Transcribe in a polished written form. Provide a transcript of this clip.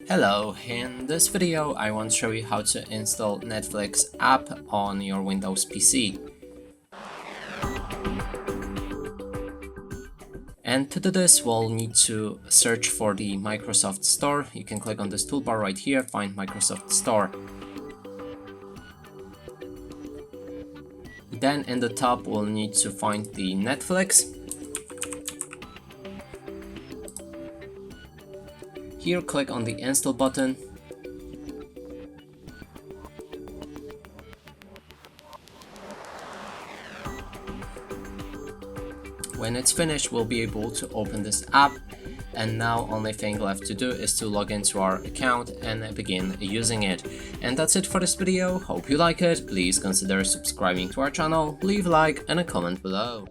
Hello, in this video I want to show you how to install Netflix app on your Windows PC. And to do this, we'll need to search for the Microsoft Store. You can click on this toolbar right here, find Microsoft Store. Then in the top, we'll need to find the Netflix. Here, click on the install button. When it's finished, we'll be able to open this app, and now only thing left to do is to log into our account and begin using it. And that's it for this video. Hope you like it. Please consider subscribing to our channel, leave a like and a comment below.